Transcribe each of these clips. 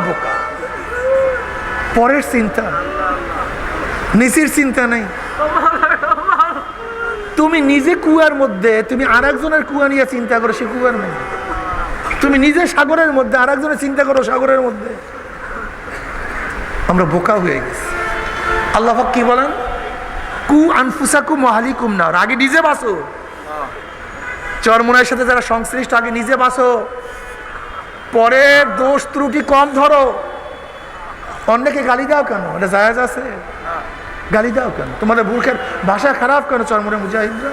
বোকা, পরের চিন্তা, নিজের চিন্তা নেই। তুমি নিজে কুয়ার মধ্যে, তুমি আর একজনের কুয়া নিয়ে চিন্তা করো সে কুয়ার মধ্যে। তুমি নিজে সাগরের মধ্যে, আর একজনের চিন্তা করো সাগরের মধ্যে। আমরা বোকা হয়ে গেছি। আল্লাহ পাক কি বলেন? কু আনফুসাকুম ওয়া আহলিকুম নার। আগে নিজে বাঁচো। চরমোনাইয়ের সাথে যারা সংশ্লিষ্ট, আগে নিজে বাঁচো, পরে দোষ ত্রুটি কম ধরো। অন্যকে গালি দাও কেন? এটা জায়েজ আছে? গালি দাও কেন? তোমাদের বুকের ভাষা খারাপ কেন? চরমোনাই মুজাহিদরা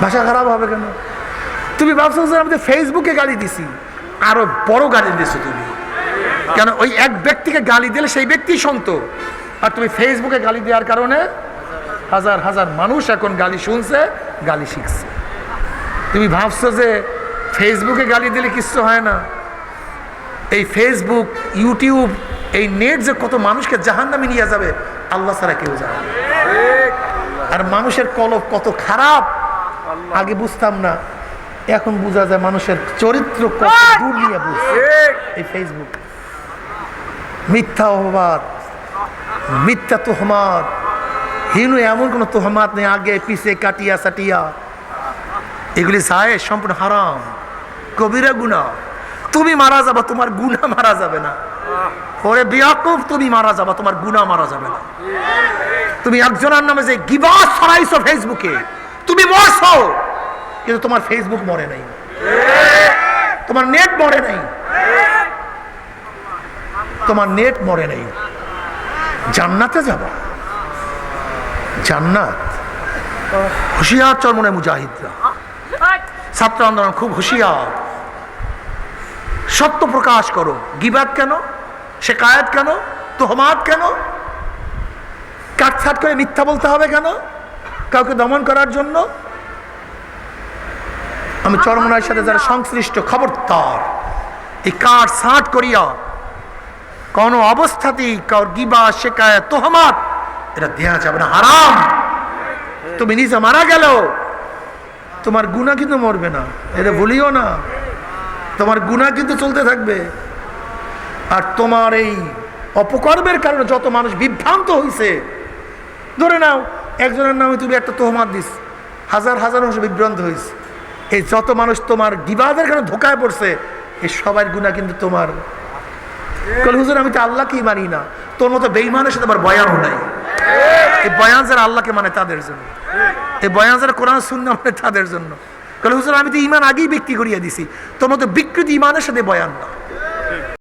ভাষা খারাপ হবে কেন? তুমি ভাবছো যে আমি ফেসবুকে গালি দিছি, আরো বড় গালি দিছো তুমি। কেন? ওই এক ব্যক্তিকে গালি দিলে সেই ব্যক্তি শুনতো, আর তুমি ফেসবুকে গালি দেওয়ার কারণে হাজার হাজার মানুষ এখন গালি শুনছে, গালি শিখছে। তুমি ভাবছো যে ফেসবুকে গালি দিলে কিচ্ছু হয় না। এই ফেসবুক, ইউটিউব, এই নেট যে কত মানুষকে জাহান্নামে নিয়ে যাবে আল্লাহ ছাড়া কেউ জানে না। আর মানুষের কলব কত খারাপ আগে বুঝতাম না, এখন বোঝা যায় মানুষের চরিত্র কত দূর নিয়ে বুঝছে এই ফেসবুক। মিথ্যা অপবাদ, মিথ্যা তোহমাত, হিনু এমন কোনো তোহমাত নেই আগে পিছে কাটিয়া সাটিয়া, এগুলি জায়েজ, সম্পূর্ণ হারাম, কবিরা গুনাহ। তুমি মারা যাবা, তোমার গুনাহ মারা যাবে না। ওরে বিয়াকুব, তুমি মারা যাবা, তোমার গুনাহ মারা যাবে না। তুমি একজনের নামে যে গিবত ছড়াইছো ফেসবুকে, তুমি মরছো, কিন্তু তোমার ফেসবুক মরে নাই, তোমার নেট মরে নাই, তোমার নেট মরে নাই। জান্নাতে যাবা, জান্নাত। হুঁশিয়ার চরমোনাই মুজাহিদরা, ছাত্র আন্দোলন খুব হুঁশিয়ার। সত্য প্রকাশ করো। গিবাত কেন? শিকায়াত কেন? তোহমাত কেন? কাটছাট করে মিথ্যা বলতে হবে কেন? কাউকে দমন করার জন্য? আমি চরমোনাইয়ের সাথে যারা সংশ্লিষ্ট, খবরদার এই কাট ছাট করিয়া কোনো অবস্থাতেই কারোর গিবাত, শিকায়াত, তোহমাত এটা দেয়া যাবে না, হারাম। তুমি নিজে মারা গেল, তোমার গুনাহ কিন্তু মরবে না, এটা ভুলিও না। তোমার গুনাহ কিন্তু চলতে থাকবে। আর তোমার এই অপকর্মের কারণে যত মানুষ বিভ্রান্ত হয়েছে, ধরে নাও একজনের নামে তুমি একটা তোহমাত দিস, হাজার হাজার মানুষ বিভ্রান্ত হয়েছে। এই যত মানুষ তোমার গিবাদের কারণে ধোকায় পড়ছে, এই সবার গুনাহ কিন্তু তোমার। হুজুর আমি তো আল্লাহকেই মানি না, তোর মতো বেঈমানের সাথে আবার বয়ানও নাই। এই বয়ান যারা আল্লাহকে মানে তাদের জন্য, এই বয়ান যারা কোরআন সুন্নাহ মানে তাদের জন্য। হুজুর আমি তো ঈমান আগেই বিক্রি করিয়ে দিছি, তোর মতো বিকৃত ঈমানের সাথে বয়ান না।